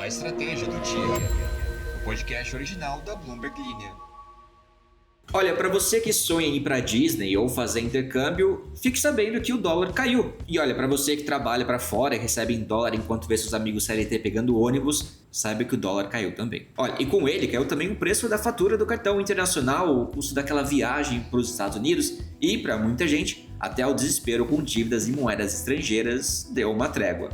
A Estratégia do Dia, o podcast original da Bloomberg Linha. Olha, para você que sonha em ir para Disney ou fazer intercâmbio, fique sabendo que o dólar caiu. E olha, para você que trabalha para fora e recebe em dólar enquanto vê seus amigos CLT pegando ônibus, saiba que o dólar caiu também. Olha, e com ele caiu também o preço da fatura do cartão internacional, o custo daquela viagem para os Estados Unidos e, para muita gente, até o desespero com dívidas em moedas estrangeiras deu uma trégua.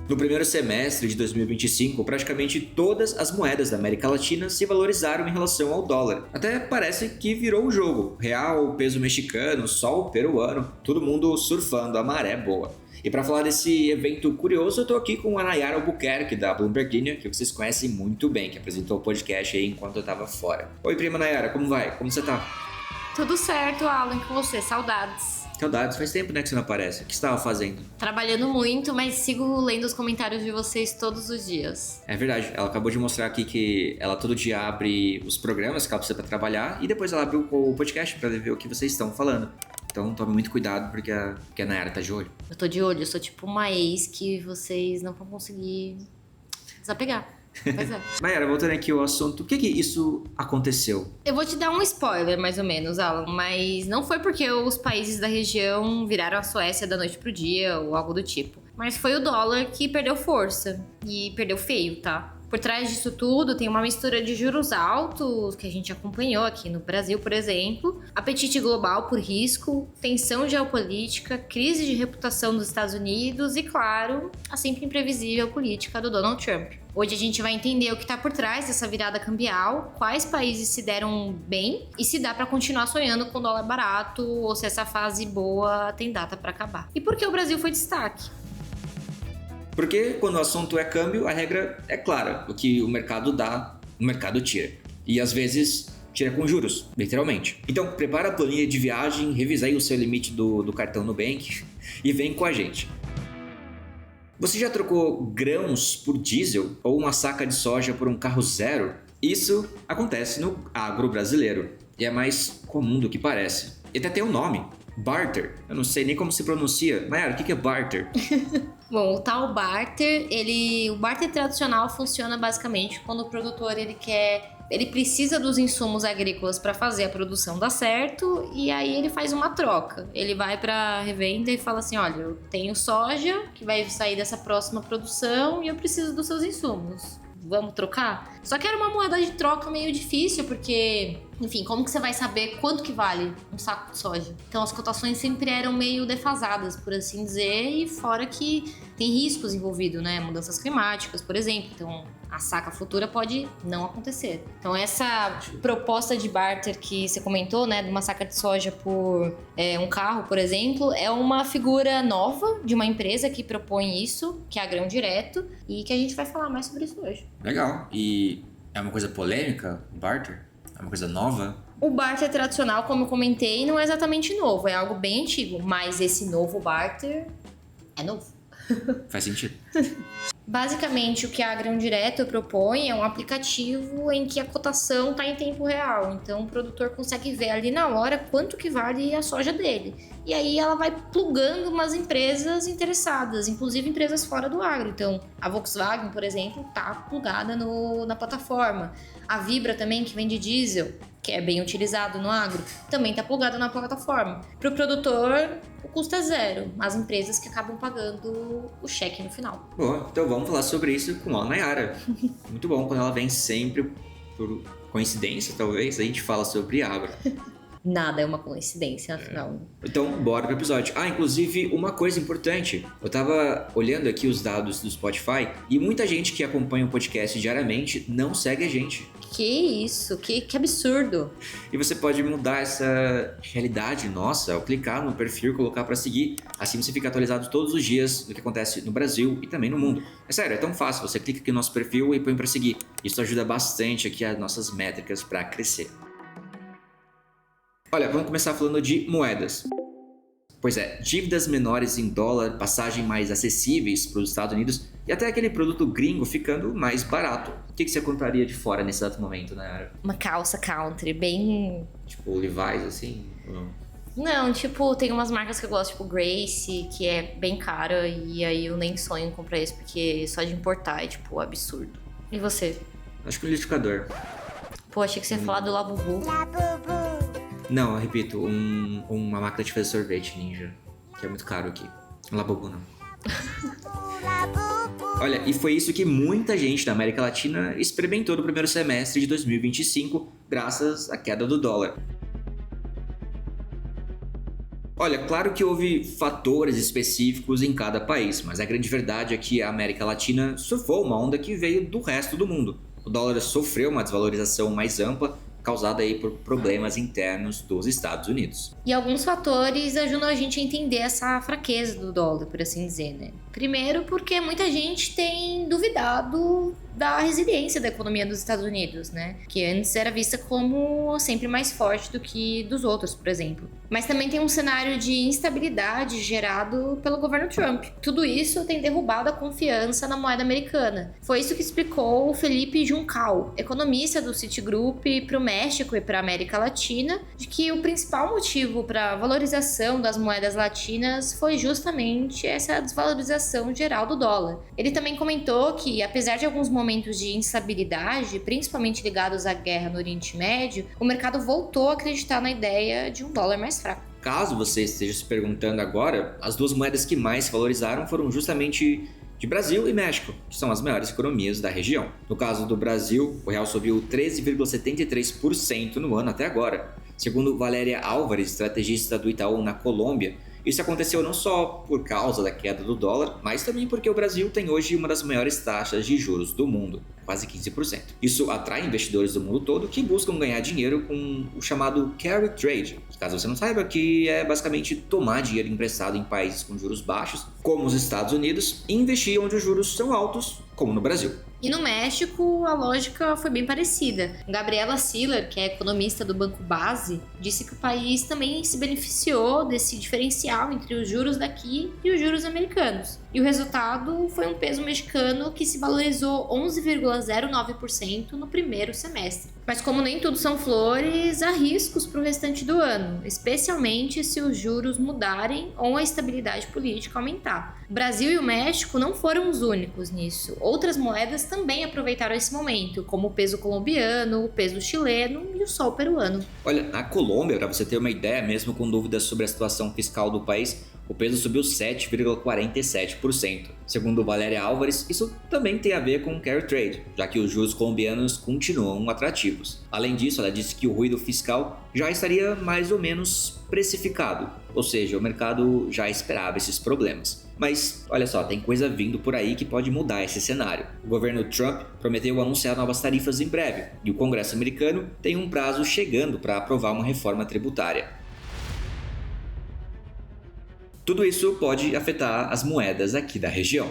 No primeiro semestre de 2025, praticamente todas as moedas da América Latina se valorizaram em relação ao dólar. Até parece que virou o jogo. Real, peso mexicano, sol peruano, todo mundo surfando a maré boa. E para falar desse evento curioso, eu tô aqui com a Nayara Albuquerque, da Bloomberg Linha, que vocês conhecem muito bem, que apresentou o podcast aí enquanto eu tava fora. Oi, prima Nayara, como vai? Como você tá? Tudo certo, Alan, com você. Saudades. Saudades, faz tempo, né, que você não aparece. O que você estava fazendo? Trabalhando muito, mas sigo lendo os comentários de vocês todos os dias. É verdade, ela acabou de mostrar aqui que ela todo dia abre os programas que ela precisa pra trabalhar e depois ela abre o podcast pra ver o que vocês estão falando. Então tome muito cuidado porque a Nayara tá de olho. Eu tô de olho, eu sou tipo uma ex que vocês não vão conseguir desapegar. Pois é. Nayara, voltando aqui ao assunto, o que isso aconteceu? Eu vou te dar um spoiler, mais ou menos, Alan, mas não foi porque os países da região viraram a Suécia da noite pro dia ou algo do tipo. Mas foi o dólar que perdeu força e perdeu feio, tá? Por trás disso tudo tem uma mistura de juros altos, que a gente acompanhou aqui no Brasil, por exemplo, apetite global por risco, tensão geopolítica, crise de reputação dos Estados Unidos e, claro, a sempre imprevisível política do Donald Trump. Hoje a gente vai entender o que está por trás dessa virada cambial, quais países se deram bem e se dá para continuar sonhando com dólar barato ou se essa fase boa tem data para acabar. E por que o Brasil foi destaque? Porque quando o assunto é câmbio, a regra é clara. O que o mercado dá, o mercado tira. E às vezes tira com juros, literalmente. Então prepara a planilha de viagem, revisa aí o seu limite do cartão Nubank e vem com a gente. Você já trocou grãos por diesel ou uma saca de soja por um carro zero? Isso acontece no agro brasileiro e é mais comum do que parece. E até tem um nome, barter. Eu não sei nem como se pronuncia. Nayara, o que é barter? Bom, o tal barter, o barter tradicional funciona basicamente quando o produtor ele precisa dos insumos agrícolas para fazer a produção dar certo e aí ele faz uma troca. Ele vai para revenda e fala assim, olha, eu tenho soja que vai sair dessa próxima produção e eu preciso dos seus insumos. Vamos trocar? Só que era uma moeda de troca meio difícil, porque, enfim, como que você vai saber quanto que vale um saco de soja? Então as cotações sempre eram meio defasadas, por assim dizer, e fora que tem riscos envolvidos, né? Mudanças climáticas, por exemplo. Então a saca futura pode não acontecer. Então essa proposta de barter que você comentou, né, de uma saca de soja por um carro, por exemplo, é uma figura nova de uma empresa que propõe isso, que é a Grão Direto, e que a gente vai falar mais sobre isso hoje. Legal. E é uma coisa polêmica, o barter? É uma coisa nova? O barter tradicional, como eu comentei, não é exatamente novo, é algo bem antigo, mas esse novo barter é novo. Faz sentido. Basicamente, o que a Grão Direto propõe é um aplicativo em que a cotação está em tempo real. Então, o produtor consegue ver ali na hora quanto que vale a soja dele. E aí ela vai plugando umas empresas interessadas, inclusive empresas fora do agro. Então, a Volkswagen, por exemplo, está plugada na plataforma. A Vibra também, que vende diesel, que é bem utilizado no agro, também está plugado na plataforma. Para o produtor, o custo é zero. As empresas que acabam pagando o cheque no final. Bom, então vamos falar sobre isso com a Nayara. Muito bom quando ela vem sempre, por coincidência talvez, a gente fala sobre agro. Nada é uma coincidência, afinal. Então, bora pro episódio. Inclusive, uma coisa importante. Eu tava olhando aqui os dados do Spotify e muita gente que acompanha o podcast diariamente não segue a gente. Que isso? Que absurdo. E você pode mudar essa realidade nossa ao clicar no perfil e colocar pra seguir. Assim você fica atualizado todos os dias do que acontece no Brasil e também no mundo. É sério, é tão fácil. Você clica aqui no nosso perfil e põe pra seguir. Isso ajuda bastante aqui as nossas métricas pra crescer. Olha, vamos começar falando de moedas. Pois é, dívidas menores em dólar, passagem mais acessíveis para os Estados Unidos e até aquele produto gringo ficando mais barato. O que você compraria de fora nesse exato momento, né? Uma calça country, bem... Tipo Levi's, assim? Ou não? Não, tipo, tem umas marcas que eu gosto, tipo Grace, que é bem cara, e aí eu nem sonho em comprar isso, porque só de importar é, tipo, absurdo. E você? Acho que um liquidificador. Pô, achei que você ia falar do Labubu. Não, eu repito, uma máquina de fazer sorvete Ninja, que é muito caro aqui. Labubu não. Olha, e foi isso que muita gente da América Latina experimentou no primeiro semestre de 2025, graças à queda do dólar. Olha, claro que houve fatores específicos em cada país, mas a grande verdade é que a América Latina surfou uma onda que veio do resto do mundo. O dólar sofreu uma desvalorização mais ampla, causada aí por problemas internos dos Estados Unidos. E alguns fatores ajudam a gente a entender essa fraqueza do dólar, por assim dizer, né? Primeiro, porque muita gente tem duvidado da resiliência da economia dos Estados Unidos, né? Que antes era vista como sempre mais forte do que dos outros, por exemplo. Mas também tem um cenário de instabilidade gerado pelo governo Trump. Tudo isso tem derrubado a confiança na moeda americana. Foi isso que explicou o Felipe Juncal, economista do Citigroup, para o México e para a América Latina, de que o principal motivo para a valorização das moedas latinas foi justamente essa desvalorização geral do dólar. Ele também comentou que, apesar de alguns momentos de instabilidade, principalmente ligados à guerra no Oriente Médio, o mercado voltou a acreditar na ideia de um dólar mais fraco. Caso você esteja se perguntando agora, as duas moedas que mais se valorizaram foram justamente de Brasil e México, que são as maiores economias da região. No caso do Brasil, o real subiu 13,73% no ano até agora. Segundo Valéria Álvares, estrategista do Itaú na Colômbia, isso aconteceu não só por causa da queda do dólar, mas também porque o Brasil tem hoje uma das maiores taxas de juros do mundo, quase 15%. Isso atrai investidores do mundo todo que buscam ganhar dinheiro com o chamado carry trade, que, caso você não saiba, que é basicamente tomar dinheiro emprestado em países com juros baixos, como os Estados Unidos, e investir onde os juros são altos, como no Brasil. E no México, a lógica foi bem parecida. Gabriela Siller, que é economista do Banco Base, disse que o país também se beneficiou desse diferencial entre os juros daqui e os juros americanos. E o resultado foi um peso mexicano que se valorizou 11,09% no primeiro semestre. Mas como nem tudo são flores, há riscos para o restante do ano, especialmente se os juros mudarem ou a estabilidade política aumentar. O Brasil e o México não foram os únicos nisso. Outras moedas também aproveitaram esse momento, como o peso colombiano, o peso chileno e o sol peruano. Olha, na Colômbia, para você ter uma ideia, mesmo com dúvidas sobre a situação fiscal do país, o peso subiu 7,47%. Segundo Valéria Álvares, isso também tem a ver com o carry trade, já que os juros colombianos continuam atrativos. Além disso, ela disse que o ruído fiscal já estaria mais ou menos precificado, ou seja, o mercado já esperava esses problemas. Mas, olha só, tem coisa vindo por aí que pode mudar esse cenário. O governo Trump prometeu anunciar novas tarifas em breve, e o Congresso americano tem um prazo chegando para aprovar uma reforma tributária. Tudo isso pode afetar as moedas aqui da região.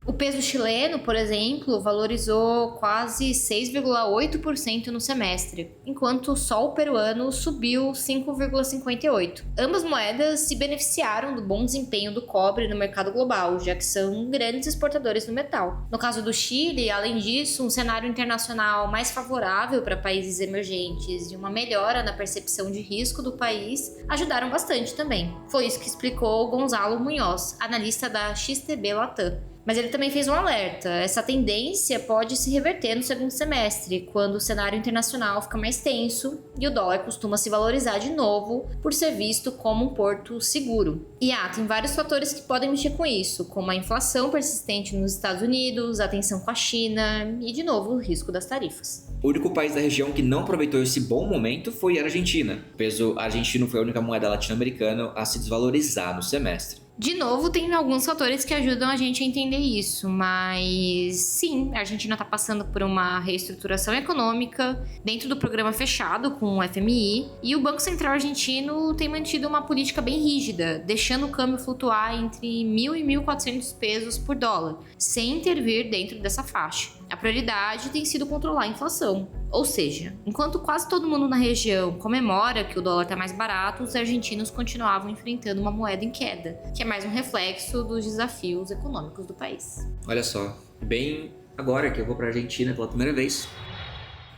O peso chileno, por exemplo, valorizou quase 6,8% no semestre, enquanto o sol peruano subiu 5,58%. Ambas moedas se beneficiaram do bom desempenho do cobre no mercado global, já que são grandes exportadores do metal. No caso do Chile, além disso, um cenário internacional mais favorável para países emergentes e uma melhora na percepção de risco do país ajudaram bastante também. Foi isso que explicou Gonzalo Munhoz, analista da XTB Latam. Mas ele também fez um alerta. Essa tendência pode se reverter no segundo semestre, quando o cenário internacional fica mais tenso e o dólar costuma se valorizar de novo por ser visto como um porto seguro. E tem vários fatores que podem mexer com isso, como a inflação persistente nos Estados Unidos, a tensão com a China e, de novo, o risco das tarifas. O único país da região que não aproveitou esse bom momento foi a Argentina. O peso argentino foi a única moeda latino-americana a se desvalorizar no semestre. De novo, tem alguns fatores que ajudam a gente a entender isso, mas sim, a Argentina está passando por uma reestruturação econômica dentro do programa fechado com o FMI, e o Banco Central argentino tem mantido uma política bem rígida, deixando o câmbio flutuar entre 1.000 e 1.400 pesos por dólar, sem intervir dentro dessa faixa. A prioridade tem sido controlar a inflação. Ou seja, enquanto quase todo mundo na região comemora que o dólar está mais barato, os argentinos continuavam enfrentando uma moeda em queda, que é mais um reflexo dos desafios econômicos do país. Olha só, bem agora que eu vou para a Argentina pela primeira vez.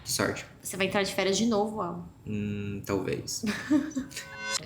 Que sorte. Você vai entrar de férias de novo, Alan. Talvez.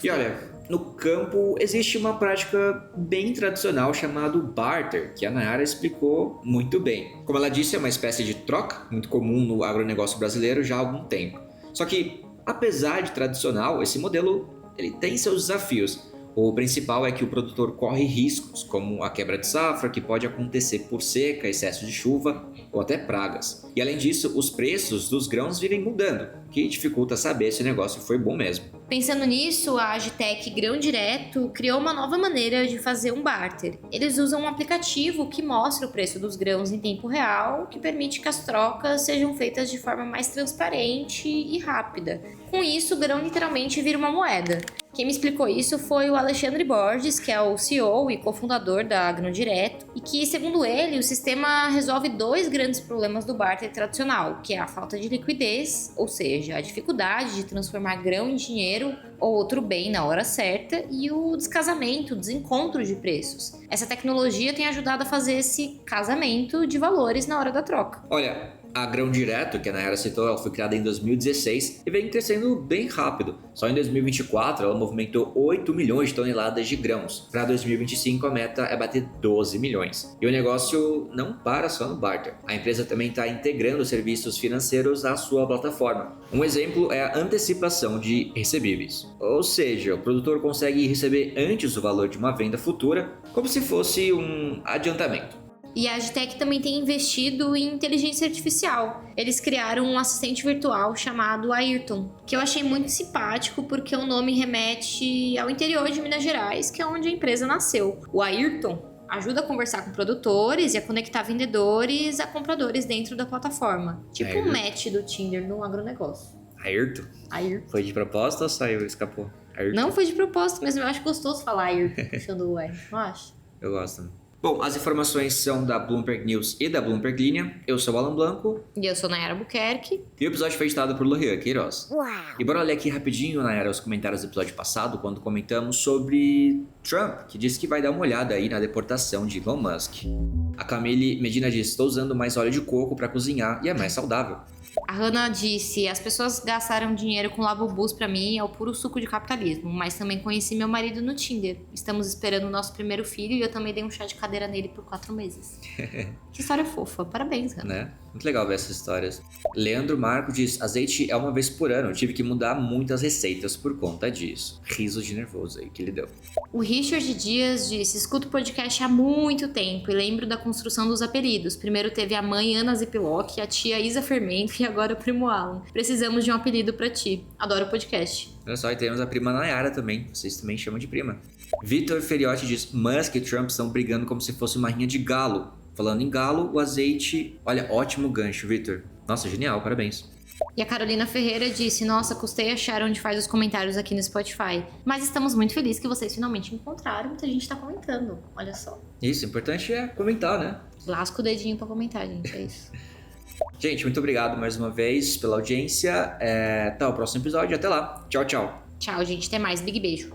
E olha, no campo existe uma prática bem tradicional chamada barter, que a Nayara explicou muito bem. Como ela disse, é uma espécie de troca muito comum no agronegócio brasileiro já há algum tempo. Só que, apesar de tradicional, esse modelo ele tem seus desafios. O principal é que o produtor corre riscos, como a quebra de safra, que pode acontecer por seca, excesso de chuva ou até pragas. E além disso, os preços dos grãos vivem mudando, o que dificulta saber se o negócio foi bom mesmo. Pensando nisso, a Agitec Grão Direto criou uma nova maneira de fazer um barter. Eles usam um aplicativo que mostra o preço dos grãos em tempo real, que permite que as trocas sejam feitas de forma mais transparente e rápida. Com isso, o grão literalmente vira uma moeda. Quem me explicou isso foi o Alexandre Borges, que é o CEO e cofundador da Grão Direto, e que, segundo ele, o sistema resolve dois grandes problemas do barter tradicional, que é a falta de liquidez, ou seja, a dificuldade de transformar grão em dinheiro ou outro bem na hora certa, e o descasamento, o desencontro de preços. Essa tecnologia tem ajudado a fazer esse casamento de valores na hora da troca. Olha, a Grão Direto, que a Nayara citou, ela foi criada em 2016 e vem crescendo bem rápido. Só em 2024 ela movimentou 8 milhões de toneladas de grãos. Para 2025 a meta é bater 12 milhões. E o negócio não para só no barter. A empresa também está integrando serviços financeiros à sua plataforma. Um exemplo é a antecipação de recebíveis. Ou seja, o produtor consegue receber antes o valor de uma venda futura, como se fosse um adiantamento. E a Agitec também tem investido em inteligência artificial. Eles criaram um assistente virtual chamado Ayrton, que eu achei muito simpático porque o nome remete ao interior de Minas Gerais, que é onde a empresa nasceu. O Ayrton ajuda a conversar com produtores e a conectar vendedores a compradores dentro da plataforma. Tipo um match do Tinder no agronegócio. Ayrton? Ayrton. Foi de propósito ou saiu, escapou? Ayrton. Não foi de propósito, mas eu acho gostoso falar Ayrton, puxando o R, não acho? Eu gosto. Bom, as informações são da Bloomberg News e da Bloomberg Linha. Eu sou o Alan Blanco. E eu sou Nayara Buquerque. E o episódio foi editado por Lohan Queiroz. Uau. E bora ler aqui rapidinho, Nayara, os comentários do episódio passado, quando comentamos sobre Trump, que disse que vai dar uma olhada aí na deportação de Elon Musk. A Camille Medina diz: estou usando mais óleo de coco para cozinhar e é mais saudável. A Hannah disse: as pessoas gastaram dinheiro com Labubus pra mim, é o puro suco de capitalismo, mas também conheci meu marido no Tinder. Estamos esperando o nosso primeiro filho e eu também dei um chá de cadeira nele por 4 meses. Que história fofa, parabéns, Hannah. Né? Muito legal ver essas histórias. Leandro Marco diz: azeite é uma vez por ano, tive que mudar muitas receitas por conta disso. Risos de nervoso aí que ele deu. O Richard Dias disse: escuto o podcast há muito tempo e lembro da construção dos apelidos. Primeiro teve a mãe Ana Ziplock, a tia Isa Fermento e agora o primo Alan. Precisamos de um apelido pra ti. Adoro o podcast. Olha só, e temos a prima Nayara também. Vocês também chamam de prima. Vitor Feriotti diz: Musk e Trump estão brigando como se fosse uma rinha de galo. Falando em galo, o azeite... Olha, ótimo gancho, Vitor. Nossa, genial, parabéns. E a Carolina Ferreira disse: nossa, custei achar onde faz os comentários aqui no Spotify. Mas estamos muito felizes que vocês finalmente encontraram. Muita gente tá comentando, olha só. Isso, o importante é comentar, né? Lasca o dedinho pra comentar, gente, é isso. Gente, muito obrigado mais uma vez pela audiência. Até o próximo episódio. Até lá. Tchau, tchau. Tchau, gente. Até mais. Big beijo.